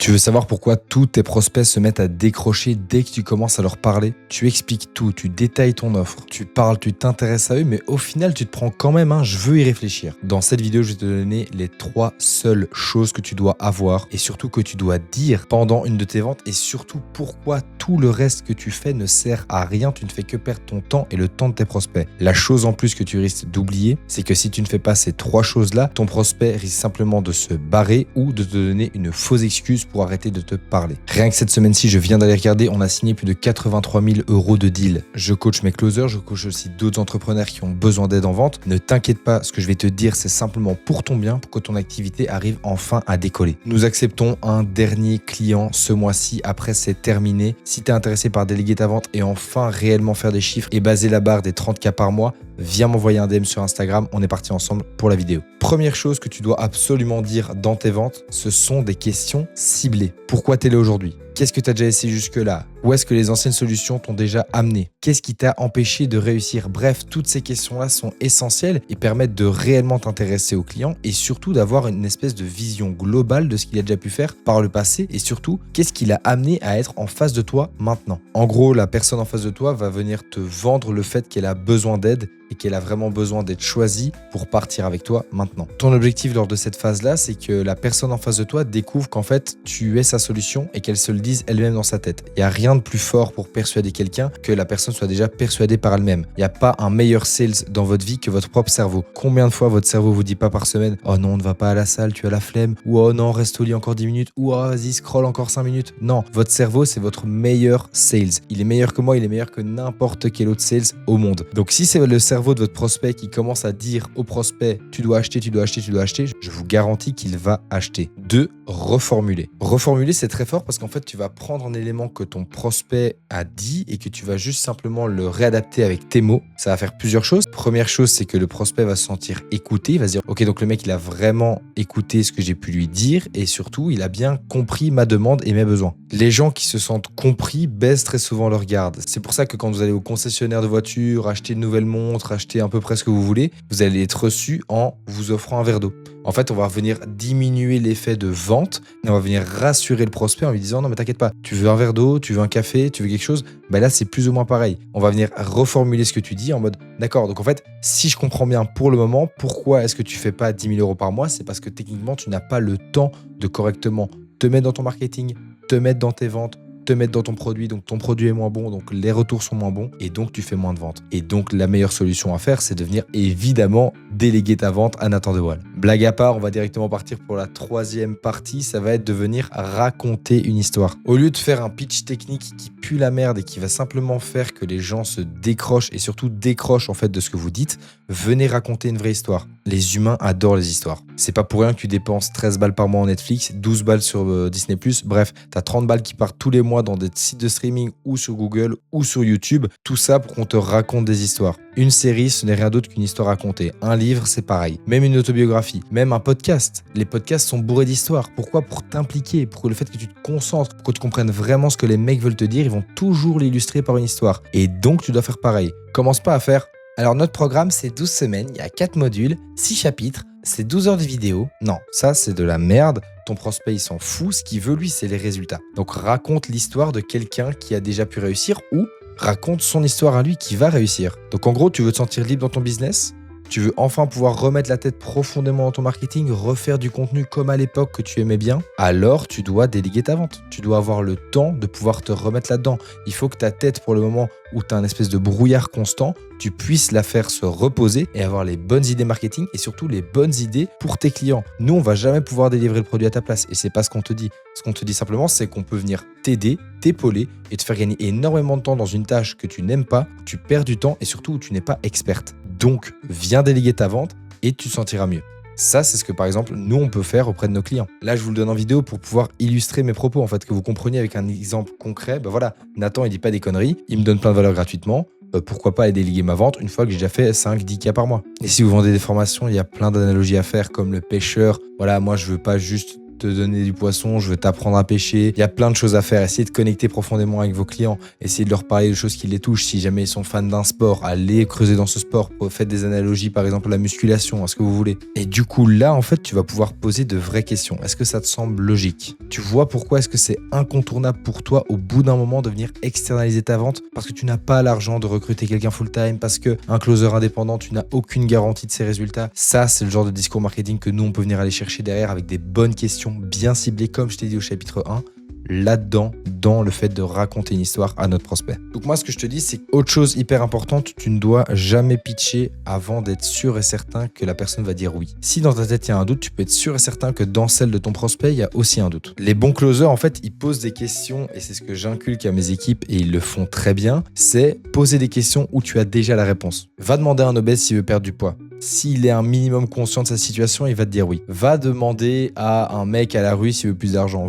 Tu veux savoir pourquoi tous tes prospects se mettent à décrocher dès que tu commences à leur parler? Tu expliques tout, tu détailles ton offre, tu parles, tu t'intéresses à eux, mais au final, tu te prends quand même un « je veux y réfléchir ». Dans cette vidéo, je vais te donner les 3 seules choses que tu dois avoir et surtout que tu dois dire pendant une de tes ventes et surtout pourquoi tout le reste que tu fais ne sert à rien, tu ne fais que perdre ton temps et le temps de tes prospects. La chose en plus que tu risques d'oublier, c'est que si tu ne fais pas ces 3 choses-là, ton prospect risque simplement de se barrer ou de te donner une fausse excuse pour arrêter de te parler. Rien que cette semaine-ci, je viens d'aller regarder, on a signé plus de 83 000 € de deal. Je coach mes closers, je coach aussi d'autres entrepreneurs qui ont besoin d'aide en vente. Ne t'inquiète pas, ce que je vais te dire, c'est simplement pour ton bien, pour que ton activité arrive enfin à décoller. Nous acceptons un dernier client ce mois-ci, après c'est terminé. Si tu es intéressé par déléguer ta vente et enfin réellement faire des chiffres et baser la barre des 30K par mois, viens m'envoyer un DM sur Instagram, on est parti ensemble pour la vidéo. Première chose que tu dois absolument dire dans tes ventes, ce sont des questions ciblées. Pourquoi tu es là aujourd'hui? Qu'est-ce que tu as déjà essayé jusque-là? Où est-ce que les anciennes solutions t'ont déjà amené? Qu'est-ce qui t'a empêché de réussir? Bref, toutes ces questions-là sont essentielles et permettent de réellement t'intéresser au client et surtout d'avoir une espèce de vision globale de ce qu'il a déjà pu faire par le passé et surtout, qu'est-ce qui l'a amené à être en face de toi maintenant. En gros, la personne en face de toi va venir te vendre le fait qu'elle a besoin d'aide et qu'elle a vraiment besoin d'être choisie pour partir avec toi maintenant. Ton objectif lors de cette phase-là, c'est que la personne en face de toi découvre qu'en fait, tu es sa solution et qu'elle se le dise elle-même dans sa tête. Il n'y a rien de plus fort pour persuader quelqu'un que la personne soit déjà persuadée par elle-même. Il n'y a pas un meilleur sales dans votre vie que votre propre cerveau. Combien de fois votre cerveau vous dit pas par semaine « Oh non, ne va pas à la salle, tu as la flemme » ou « Oh non, reste au lit encore 10 minutes » ou « Oh, vas-y, scroll encore 5 minutes ». Non, votre cerveau, c'est votre meilleur sales. Il est meilleur que moi, il est meilleur que n'importe quel autre sales au monde. Donc si c'est le cerveau de votre prospect qui commence à dire au prospect « Tu dois acheter, tu dois acheter, tu dois acheter », je vous garantis qu'il va acheter. 2. Reformuler. Reformuler, c'est très fort parce qu'en fait, tu vas prendre un élément que ton prospect a dit et que tu vas juste simplement le réadapter avec tes mots. Ça va faire plusieurs choses. Première chose, c'est que le prospect va se sentir écouté. Il va se dire, ok, donc le mec, il a vraiment écouté ce que j'ai pu lui dire et surtout, il a bien compris ma demande et mes besoins. Les gens qui se sentent compris baissent très souvent leur garde. C'est pour ça que quand vous allez au concessionnaire de voiture, acheter une nouvelle montre, acheter à peu près ce que vous voulez, vous allez être reçu en vous offrant un verre d'eau. En fait, on va venir diminuer l'effet de vente et on va venir rassurer le prospect en lui disant « Non, mais t'inquiète pas, tu veux un verre d'eau, tu veux un café, tu veux quelque chose ?» Ben là, c'est plus ou moins pareil. On va venir reformuler ce que tu dis en mode « D'accord, donc en fait, si je comprends bien pour le moment, pourquoi est-ce que tu fais pas 10 000 € par mois? C'est parce que techniquement, tu n'as pas le temps de correctement te mettre dans ton marketing, te mettre dans tes ventes, te mettre dans ton produit, donc ton produit est moins bon, donc les retours sont moins bons et donc tu fais moins de ventes. Et donc la meilleure solution à faire, c'est de venir évidemment déléguer ta vente à Nathan Dewal. Blague à part, on va directement partir pour la 3e partie, ça va être de venir raconter une histoire. Au lieu de faire un pitch technique qui pue la merde et qui va simplement faire que les gens se décrochent et surtout décrochent en fait de ce que vous dites, venez raconter une vraie histoire. Les humains adorent les histoires. C'est pas pour rien que tu dépenses 13 balles par mois en Netflix, 12 balles sur Disney+, bref, t'as 30 balles qui partent tous les mois dans des sites de streaming ou sur Google ou sur YouTube, tout ça pour qu'on te raconte des histoires. Une série, ce n'est rien d'autre qu'une histoire racontée. Un livre, c'est pareil. Même une autobiographie, même un podcast. Les podcasts sont bourrés d'histoires. Pourquoi? Pour t'impliquer, pour le fait que tu te concentres, pour que tu comprennes vraiment ce que les mecs veulent te dire, ils vont toujours l'illustrer par une histoire. Et donc, tu dois faire pareil. Commence pas à faire « Alors, notre programme, c'est 12 semaines, il y a 4 modules, 6 chapitres, c'est 12 heures de vidéo. » Non, ça, c'est de la merde. Ton prospect, il s'en fout. Ce qu'il veut, lui, c'est les résultats. Donc, raconte l'histoire de quelqu'un qui a déjà pu réussir ou raconte son histoire à lui qui va réussir. Donc, en gros, tu veux te sentir libre dans ton business? Tu veux enfin pouvoir remettre la tête profondément dans ton marketing, refaire du contenu comme à l'époque que tu aimais bien? Alors, tu dois déléguer ta vente. Tu dois avoir le temps de pouvoir te remettre là-dedans. Il faut que ta tête, pour le moment où tu as un espèce de brouillard constant, tu puisses la faire se reposer et avoir les bonnes idées marketing et surtout les bonnes idées pour tes clients. Nous, on va jamais pouvoir délivrer le produit à ta place et c'est pas ce qu'on te dit. Ce qu'on te dit simplement, c'est qu'on peut venir t'aider, t'épauler et te faire gagner énormément de temps dans une tâche que tu n'aimes pas, où tu perds du temps et surtout où tu n'es pas experte. Donc, viens déléguer ta vente et tu te sentiras mieux. Ça, c'est ce que, par exemple, nous, on peut faire auprès de nos clients. Là, je vous le donne en vidéo pour pouvoir illustrer mes propos, en fait, que vous compreniez avec un exemple concret. Ben voilà, Nathan, il dit pas des conneries, il me donne plein de valeur gratuitement. Pourquoi pas aller déléguer ma vente une fois que j'ai déjà fait 5-10K par mois. Et si vous vendez des formations, il y a plein d'analogies à faire, comme le pêcheur. Voilà, moi, je veux pas juste te donner du poisson, je veux t'apprendre à pêcher. Il y a plein de choses à faire. Essayez de connecter profondément avec vos clients. Essayez de leur parler de choses qui les touchent. Si jamais ils sont fans d'un sport, allez creuser dans ce sport. Faites des analogies, par exemple, à la musculation, à ce que vous voulez. Et du coup, là, en fait, tu vas pouvoir poser de vraies questions. Est-ce que ça te semble logique? Tu vois pourquoi est-ce que c'est incontournable pour toi, au bout d'un moment, de venir externaliser ta vente? Parce que tu n'as pas l'argent de recruter quelqu'un full-time, parce qu'un closer indépendant, tu n'as aucune garantie de ses résultats. Ça, c'est le genre de discours marketing que nous, on peut venir aller chercher derrière avec des bonnes questions bien ciblées, comme je t'ai dit au chapitre 1, là-dedans, dans le fait de raconter une histoire à notre prospect. Donc moi, ce que je te dis, c'est autre chose hyper importante, tu ne dois jamais pitcher avant d'être sûr et certain que la personne va dire oui. Si dans ta tête, il y a un doute, tu peux être sûr et certain que dans celle de ton prospect, il y a aussi un doute. Les bons closers, en fait, ils posent des questions, et c'est ce que j'inculque à mes équipes, et ils le font très bien, c'est poser des questions où tu as déjà la réponse. Va demander à un obèse s'il veut perdre du poids. S'il est un minimum conscient de sa situation, il va te dire oui. Va demander à un mec à la rue s'il veut plus d'argent.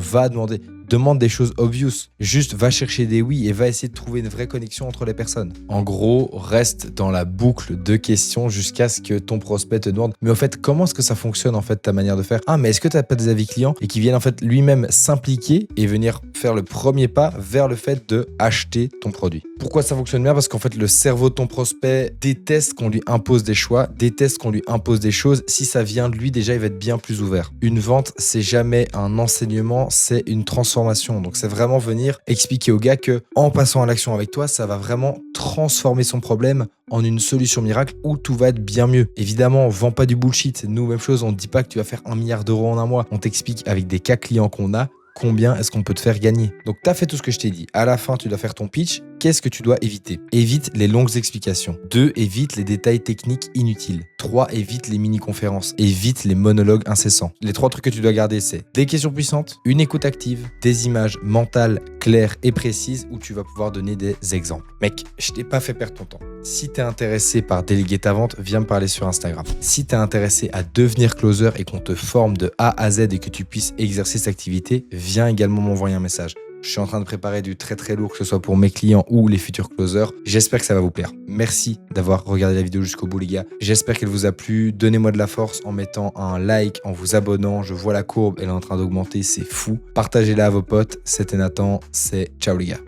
Demande des choses obvious. Juste va chercher des oui et va essayer de trouver une vraie connexion entre les personnes. En gros, reste dans la boucle de questions jusqu'à ce que ton prospect te demande mais au fait, comment est-ce que ça fonctionne en fait ta manière de faire? Ah, mais est-ce que tu n'as pas des avis clients et qui viennent en fait lui-même s'impliquer et venir faire le premier pas vers le fait de acheter ton produit? Pourquoi ça fonctionne bien? Parce qu'en fait, le cerveau de ton prospect déteste qu'on lui impose des choix, déteste qu'on lui impose des choses. Si ça vient de lui, déjà, il va être bien plus ouvert. Une vente, c'est jamais un enseignement, c'est une transformation. Donc c'est vraiment venir expliquer au gars que en passant à l'action avec toi, ça va vraiment transformer son problème en une solution miracle où tout va être bien mieux. Évidemment, on vend pas du bullshit. Nous, même chose, on ne dit pas que tu vas faire 1 milliard d'euros en un mois. On t'explique avec des cas clients qu'on a combien est-ce qu'on peut te faire gagner. Donc, tu as fait tout ce que je t'ai dit. À la fin, tu dois faire ton pitch. Qu'est-ce que tu dois éviter? Évite les longues explications. 2. Évite les détails techniques inutiles. 3. Évite les mini-conférences. Évite les monologues incessants. Les 3 trucs que tu dois garder, c'est des questions puissantes, une écoute active, des images mentales claires et précises où tu vas pouvoir donner des exemples. Mec, je t'ai pas fait perdre ton temps. Si tu es intéressé par déléguer ta vente, viens me parler sur Instagram. Si tu es intéressé à devenir closer et qu'on te forme de A à Z et que tu puisses exercer cette activité, viens également m'envoyer un message. Je suis en train de préparer du très très lourd, que ce soit pour mes clients ou les futurs closers. J'espère que ça va vous plaire. Merci d'avoir regardé la vidéo jusqu'au bout, les gars. J'espère qu'elle vous a plu. Donnez-moi de la force en mettant un like, en vous abonnant. Je vois la courbe, elle est en train d'augmenter, c'est fou. Partagez-la à vos potes. C'était Nathan, c'est ciao les gars.